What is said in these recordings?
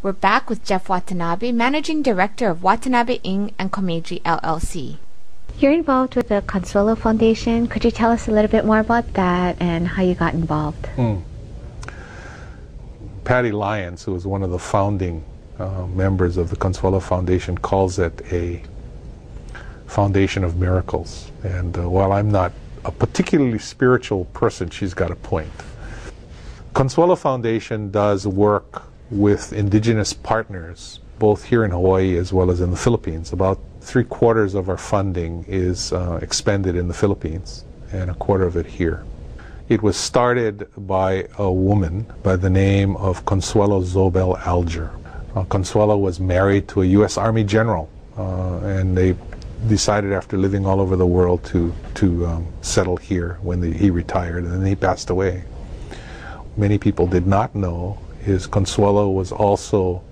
We're back with Jeff Watanabe, Managing Director of Watanabe Ing Komeiji LLC. You're involved with the Consuelo Foundation. Could you tell us a little bit more about that and how you got involved? Patty Lyons, who was one of the founding members of the Consuelo Foundation, calls it a foundation of miracles. And while I'm not a particularly spiritual person, she's got a point. Consuelo Foundation does work with indigenous partners, both here in Hawaii as well as in the Philippines. About 3/4 of our funding is expended in the Philippines and 1/4 of it here. It was started by a woman by the name of Consuelo Zobel Alger. Consuelo was married to a U.S. Army general, and they decided after living all over the world to settle here when he retired, and then he passed away. Many people did not know is Consuelo was also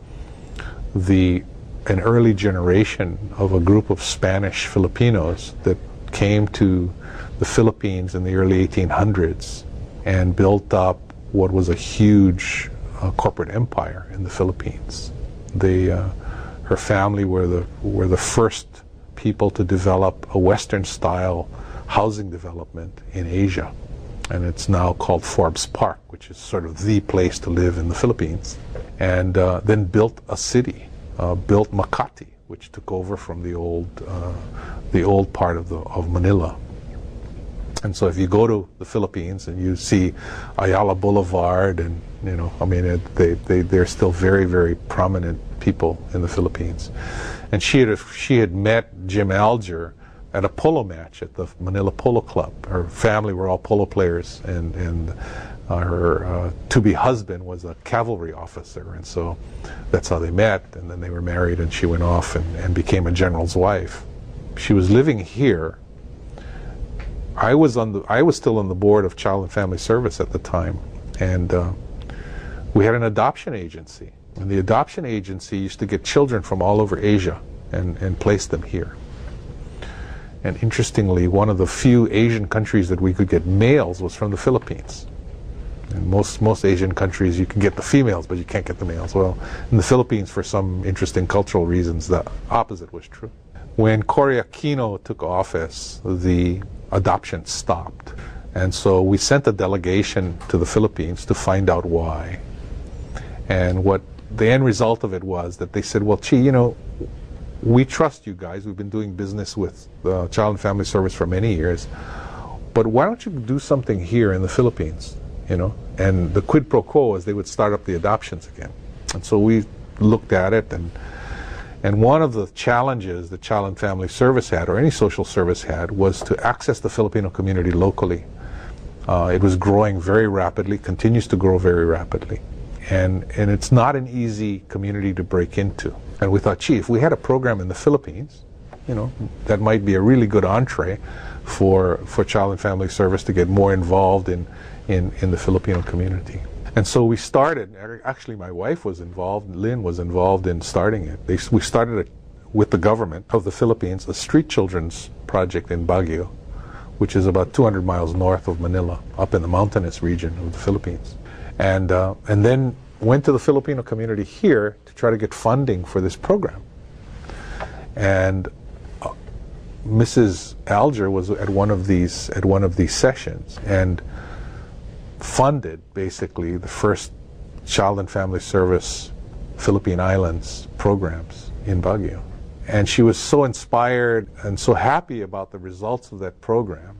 an early generation of a group of Spanish Filipinos that came to the Philippines in the early 1800s and built up what was a huge corporate empire in the Philippines. Her family were the first people to develop a Western-style housing development in Asia, and it's now called Forbes Park, which is sort of the place to live in the Philippines. And then built a city, built Makati, which took over from the old part of Manila. And so if you go to the Philippines and you see Ayala Boulevard, and they're still very, very prominent people in the Philippines. And she had met Jim Alger at a polo match at the Manila Polo Club. Her family were all polo players, and her to-be husband was a cavalry officer, and so that's how they met. And then they were married, and she went off and became a general's wife. She was living here. I was still on the board of Child and Family Service at the time, and we had an adoption agency. And the adoption agency used to get children from all over Asia and place them here. And interestingly, one of the few Asian countries that we could get males was from the Philippines. In most Asian countries, you can get the females, but you can't get the males. Well, in the Philippines, for some interesting cultural reasons, the opposite was true. When Cory Aquino took office, the adoption stopped. And so we sent a delegation to the Philippines to find out why. And what the end result of it was that they said, well, gee, we trust you guys. We've been doing business with the Child and Family Service for many years. But why don't you do something here in the Philippines? And the quid pro quo is they would start up the adoptions again. And so we looked at it, and one of the challenges that Child and Family Service had, or any social service had, was to access the Filipino community locally. It was growing very rapidly, continues to grow very rapidly. And it's not an easy community to break into. And we thought, gee, if we had a program in the Philippines, that might be a really good entree for Child and Family Service to get more involved in the Filipino community. And so we started, actually my wife was involved, Lynn was involved in starting it. We started it with the government of the Philippines, a street children's project in Baguio, which is about 200 miles north of Manila, up in the mountainous region of the Philippines. And then went to the Filipino community here to try to get funding for this program. And Mrs. Alger was at one of these sessions and funded basically the first Child and Family Service Philippine Islands programs in Baguio. And she was so inspired and so happy about the results of that program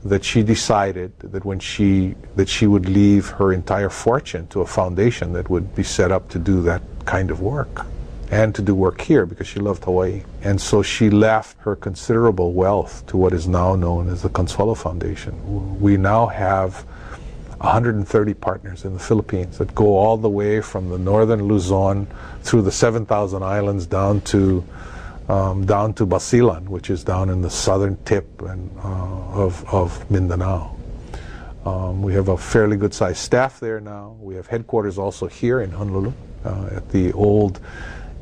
that she decided that she would leave her entire fortune to a foundation that would be set up to do that kind of work and to do work here, because she loved Hawaii. And so she left her considerable wealth to what is now known as the Consuelo Foundation. We now have 130 partners in the Philippines that go all the way from the northern Luzon through the 7,000 islands down to Basilan, which is down in the southern tip of Mindanao. We have a fairly good-sized staff there now. We have headquarters also here in Honolulu at the old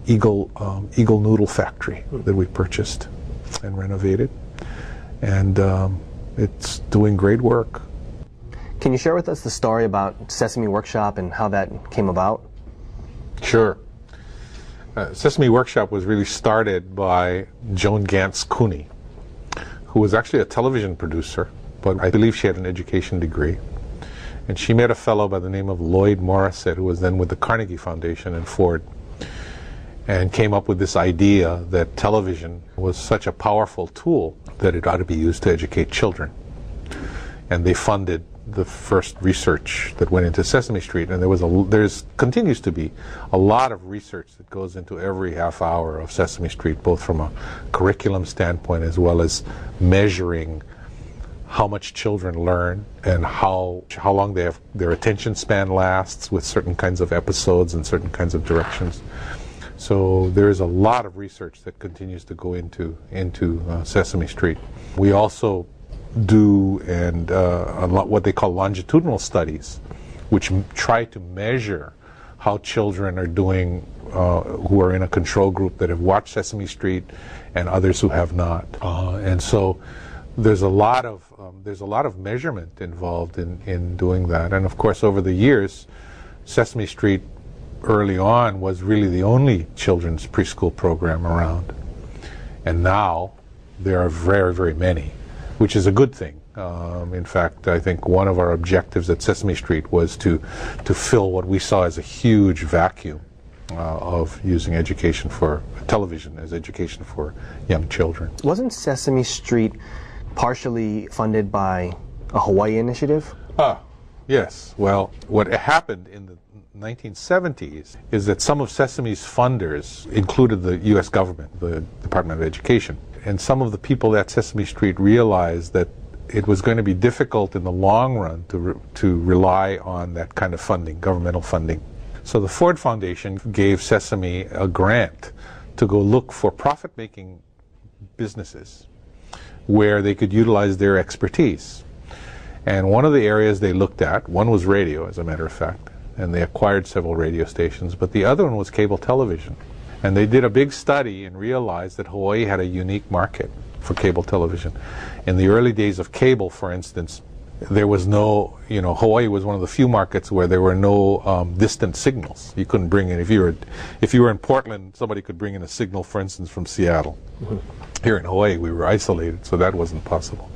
Eagle Noodle factory that we purchased and renovated, and it's doing great work. Can you share with us the story about Sesame Workshop and how that came about? Sure. Sesame Workshop was really started by Joan Gantz Cooney, who was actually a television producer, but I believe she had an education degree. And she met a fellow by the name of Lloyd Morissette, who was then with the Carnegie Foundation and Ford, and came up with this idea that television was such a powerful tool that it ought to be used to educate children. And they funded the first research that went into Sesame Street, and there's continues to be a lot of research that goes into every half hour of Sesame Street, both from a curriculum standpoint as well as measuring how much children learn and how long their attention span lasts with certain kinds of episodes and certain kinds of directions. So there's a lot of research that continues to go into Sesame Street. We also do what they call longitudinal studies, which try to measure how children are doing who are in a control group that have watched Sesame Street and others who have not. And so there's a lot of measurement involved in doing that. And of course, over the years, Sesame Street early on was really the only children's preschool program around. And now there are very, very many, which is a good thing. In fact, I think one of our objectives at Sesame Street was to fill what we saw as a huge vacuum of using education for television as education for young children. Wasn't Sesame Street partially funded by a Hawaii initiative? Yes. Well, what happened in the 1970s is that some of Sesame's funders included the U.S. government, the Department of Education. And some of the people at Sesame Street realized that it was going to be difficult in the long run to rely on that kind of funding, governmental funding. So the Ford Foundation gave Sesame a grant to go look for profit-making businesses where they could utilize their expertise. And one of the areas they looked at, one was radio, as a matter of fact, and they acquired several radio stations, but the other one was cable television. And they did a big study and realized that Hawaii had a unique market for cable television. In the early days of cable, for instance, there was no, Hawaii was one of the few markets where there were no distant signals. You couldn't bring in, if you were in Portland, somebody could bring in a signal, for instance, from Seattle. Mm-hmm. Here in Hawaii, we were isolated, so that wasn't possible.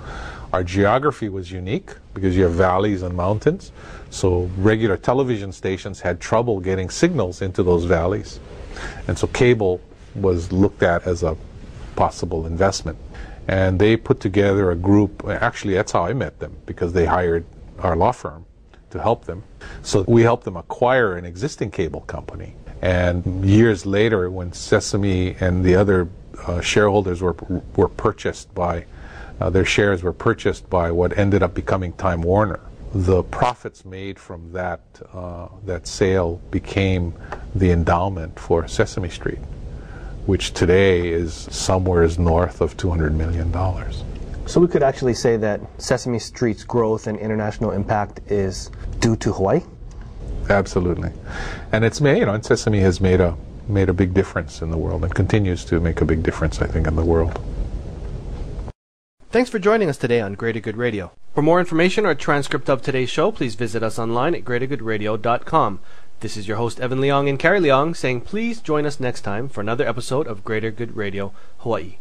Our geography was unique because you have valleys and mountains, so regular television stations had trouble getting signals into those valleys. And so cable was looked at as a possible investment. And they put together a group. Actually, that's how I met them, because they hired our law firm to help them. So we helped them acquire an existing cable company. And years later, when Sesame and the other shareholders were purchased by, their shares were purchased by what ended up becoming Time Warner, the profits made from that sale became the endowment for Sesame Street, which today is somewhere north of $200 million. So we could actually say that Sesame Street's growth and international impact is due to Hawaii? Absolutely. And it's made, and Sesame has made a big difference in the world and continues to make a big difference, I think, in the world. Thanks for joining us today on Greater Good Radio. For more information or a transcript of today's show, please visit us online at greatergoodradio.com. This is your host, Evan Leong and Carrie Leong, saying please join us next time for another episode of Greater Good Radio, Hawaii.